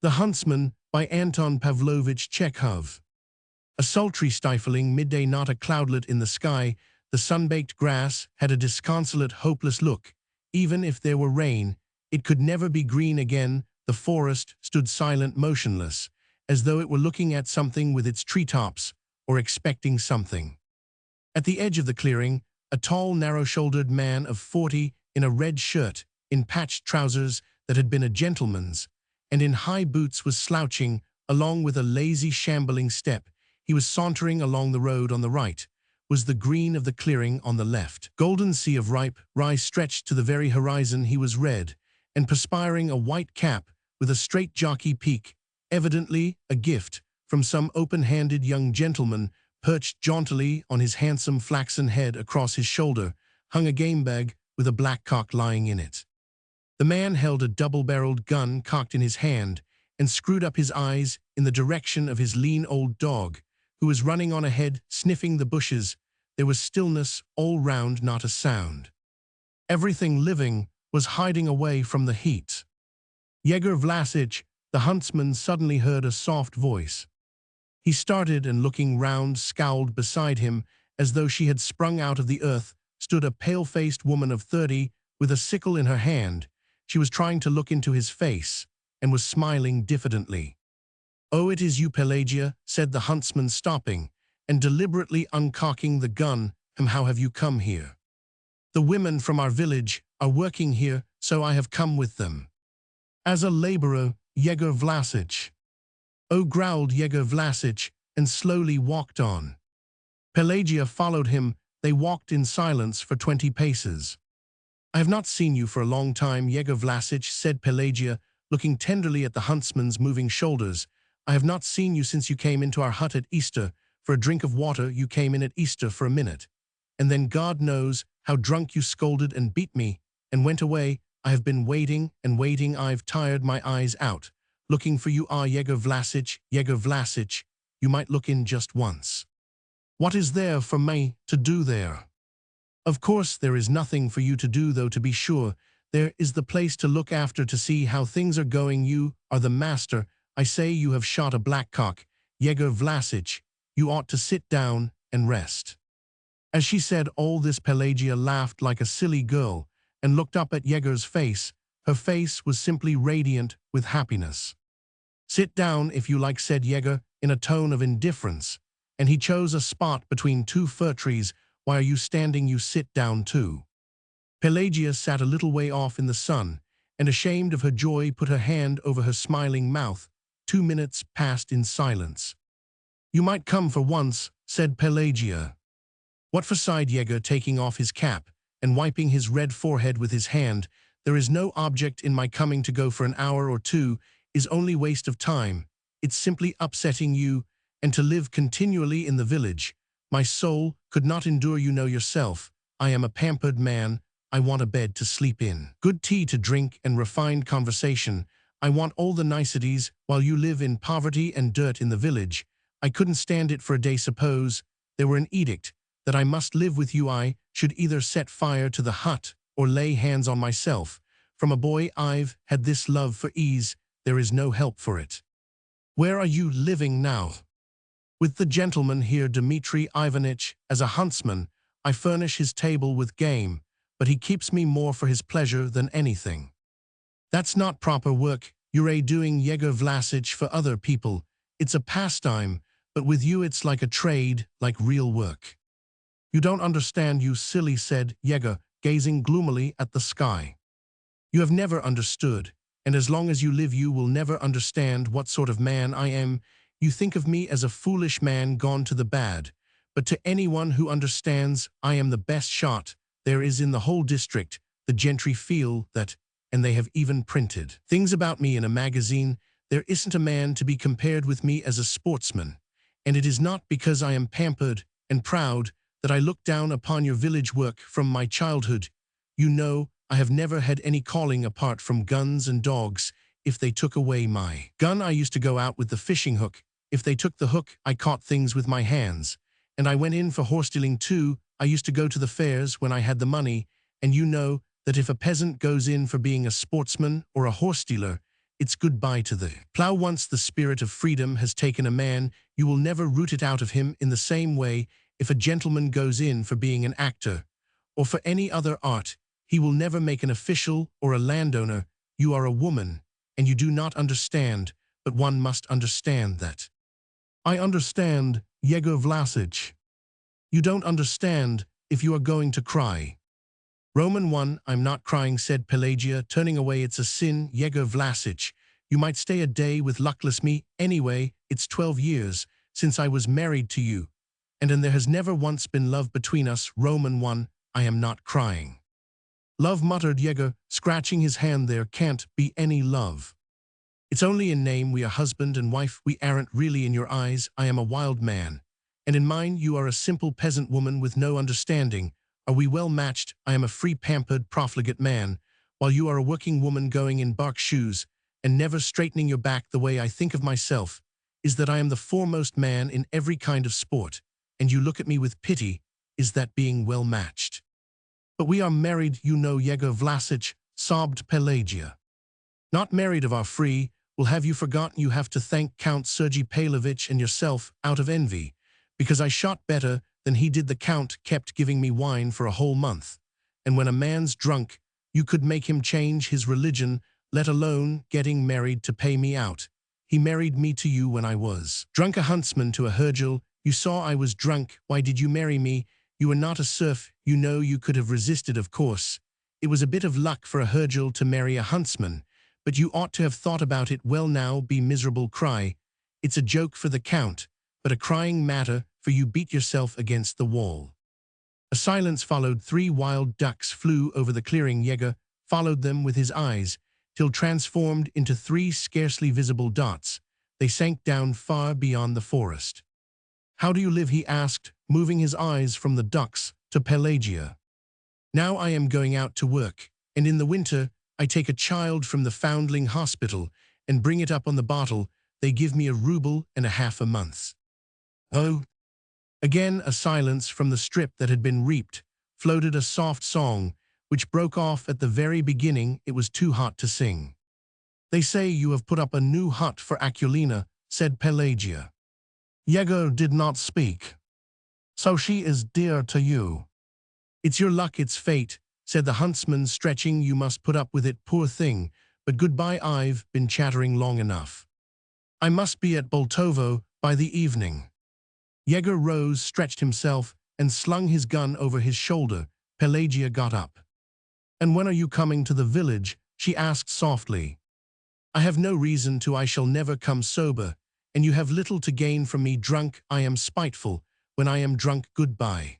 The Huntsman by Anton Pavlovich Chekhov. A sultry, stifling midday, not a cloudlet in the sky, the sun-baked grass had a disconsolate, hopeless look. Even if there were rain, it could never be green again. The forest stood silent, motionless, as though it were looking at something with its treetops, or expecting something. At the edge of the clearing, a tall, narrow-shouldered man of 40, in a red shirt, in patched trousers that had been a gentleman's, and in high boots, was slouching along with a lazy, shambling step. He was sauntering along the road on the right, was the green of the clearing on the left. Golden sea of ripe rye stretched to the very horizon. He was red, and perspiring, a white cap with a straight jockey peak, evidently a gift from some open-handed young gentleman. Perched jauntily on his handsome flaxen head, across his shoulder hung a game bag with a black cock lying in it. The man held a double-barreled gun cocked in his hand and screwed up his eyes in the direction of his lean old dog, who was running on ahead, sniffing the bushes. There was stillness all round, not a sound. Everything living was hiding away from the heat. Yegor Vlasic, the huntsman, suddenly heard a soft voice. He started, and looking round, scowled. Beside him, as though she had sprung out of the earth, stood a pale-faced woman of 30 with a sickle in her hand. She was trying to look into his face, and was smiling diffidently. "Oh, it is you, Pelagia," said the huntsman, stopping, and deliberately uncocking the gun. How have you come here?" "The women from our village are working here, so I have come with them." "As a laborer, Yegor Vlasic?" "Oh," growled Yegor Vlasic, and slowly walked on. Pelagia followed him. They walked in silence for 20 paces. "I have not seen you for a long time, Yegor Vlasic," said Pelagia, looking tenderly at the huntsman's moving shoulders. "I have not seen you since you came into our hut at Easter for a drink of water. You came in at Easter for a minute, and then God knows how drunk you scolded and beat me, and went away. I have been waiting and waiting. I've tired my eyes out, looking for you. Ah, Yegor Vlasic, Yegor Vlasic, you might look in just once." "What is there for me to do there?" "Of course there is nothing for you to do, though, to be sure. There is the place to look after, to see how things are going. You are the master. I say, you have shot a blackcock, Yegor Vlasic. You ought to sit down and rest." As she said all this, Pelagia laughed like a silly girl and looked up at Yegor's face. Her face was simply radiant with happiness. "Sit down if you like," said Yegor in a tone of indifference, and he chose a spot between two fir trees. "Why are you standing? You sit down too." Pelagia sat a little way off in the sun, and, ashamed of her joy, put her hand over her smiling mouth. 2 minutes passed in silence. "You might come for once," said Pelagia. "What for?" sighed Yegor, taking off his cap and wiping his red forehead with his hand. "There is no object in my coming. To go for an hour or two is only waste of time. It's simply upsetting you, and to live continually in the village. My soul could not endure. You know yourself, I am a pampered man. I want a bed to sleep in, good tea to drink, and refined conversation. I want all the niceties, while you live in poverty and dirt in the village. I couldn't stand it for a day. Suppose there were an edict that I must live with you. I should either set fire to the hut or lay hands on myself. From a boy I've had this love for ease. There is no help for it." "Where are you living now?" "With the gentleman here, Dmitri Ivanitch. As a huntsman, I furnish his table with game, but he keeps me more for his pleasure than anything." "That's not proper work. You're doing, Yegor Vlasic, for other people. It's a pastime, but with you it's like a trade, like real work." "You don't understand, you silly," said Yegor, gazing gloomily at the sky. "You have never understood, and as long as you live you will never understand what sort of man I am. You think of me as a foolish man gone to the bad, but to anyone who understands, I am the best shot there is in the whole district. The gentry feel that, and they have even printed things about me in a magazine. There isn't a man to be compared with me as a sportsman, and it is not because I am pampered and proud that I look down upon your village work. From my childhood, you know, I have never had any calling apart from guns and dogs. If they took away my gun, I used to go out with the fishing hook. If they took the hook, I caught things with my hands. And I went in for horse dealing too. I used to go to the fairs when I had the money, and you know that if a peasant goes in for being a sportsman or a horse dealer, it's goodbye to the plow. Once the spirit of freedom has taken a man, you will never root it out of him. In the same way, if a gentleman goes in for being an actor, or for any other art, he will never make an official or a landowner. You are a woman, and you do not understand, but one must understand that. I understand, Yegor Vlasic. You don't understand if you are going to cry. Roman 1, I'm not crying, said Pelagia, turning away. It's a sin, Yegor Vlasic. You might stay a day with luckless me. Anyway, it's 12 years since I was married to you, and there has never once been love between us. Roman 1, I am not crying. Love, muttered Yegor, scratching his hand. There can't be any love. It's only in name. We are husband and wife. We aren't really. In your eyes, I am a wild man, and in mine you are a simple peasant woman with no understanding. Are we well matched? I am a free, pampered, profligate man, while you are a working woman going in bark shoes and never straightening your back. The way I think of myself is that I am the foremost man in every kind of sport, and you look at me with pity. Is that being well matched? But we are married, you know, Yegor Vlasic, sobbed Pelagia. Not married of our free. Well, have you forgotten you have to thank Count Sergei Pavlovich and yourself out of envy, because I shot better than he did. The Count kept giving me wine for a whole month, and when a man's drunk, you could make him change his religion, let alone getting married to pay me out. He married me to you when I was drunk, a huntsman to a hergel. You saw I was drunk. Why did you marry me? You were not a serf. You know you could have resisted, of course. It was a bit of luck for a hergel to marry a huntsman, but you ought to have thought about it. Well, now be miserable, cry. It's a joke for the Count, but a crying matter, for you beat yourself against the wall. A silence followed. 3 wild ducks flew over the clearing. Yegor followed them with his eyes, till transformed into 3 scarcely visible dots, they sank down far beyond the forest. How do you live? He asked, moving his eyes from the ducks to Pelagia. Now I am going out to work, and in the winter I take a child from the foundling hospital and bring it up on the bottle. They give me 1.5 rubles a month. Oh. Again a silence. From the strip that had been reaped floated a soft song, which broke off at the very beginning. It was too hot to sing. They say you have put up a new hut for Akulina, said Pelagia. Yegor did not speak. So she is dear to you. It's your luck, it's fate, said the huntsman, stretching. You must put up with it, poor thing, but goodbye. I've been chattering long enough. I must be at Boltovo by the evening. Yegor rose, stretched himself, and slung his gun over his shoulder. Pelagia got up. And when are you coming to the village? She asked softly. I have no reason to. I shall never come sober, and you have little to gain from me drunk. I am spiteful when I am drunk. Goodbye.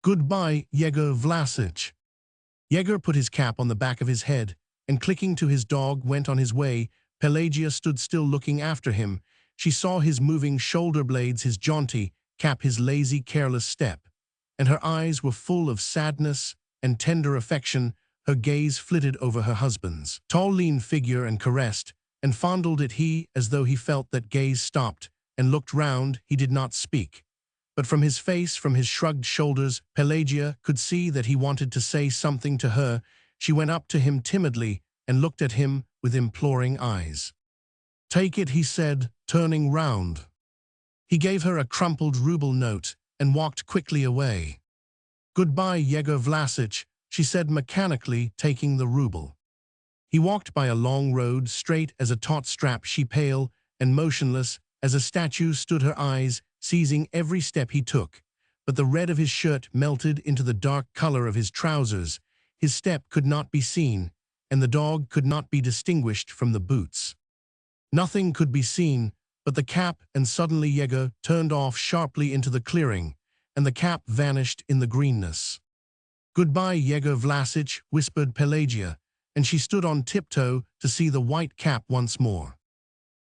Goodbye, Yegor Vlasic. Yegor put his cap on the back of his head, and clicking to his dog went on his way. Pelagia stood still looking after him. She saw his moving shoulder blades, his jaunty cap, his lazy, careless step, and her eyes were full of sadness and tender affection. Her gaze flitted over her husband's tall, lean figure and caressed and fondled it. He, as though he felt that gaze, stopped and looked round. He did not speak, but from his face, from his shrugged shoulders, Pelagia could see that he wanted to say something to her. She went up to him timidly and looked at him with imploring eyes. Take it, he said, turning round. He gave her a crumpled ruble note and walked quickly away. Goodbye, Yegor Vlasic, she said mechanically, taking the ruble. He walked by a long road, straight as a taut strap. She, pale and motionless as a statue, stood, her eyes seizing every step he took. But the red of his shirt melted into the dark color of his trousers. His step could not be seen, and the dog could not be distinguished from the boots. Nothing could be seen but the cap, and suddenly Yegor turned off sharply into the clearing, and the cap vanished in the greenness. Goodbye, Yegor Vlasic, whispered Pelagia, and she stood on tiptoe to see the white cap once more.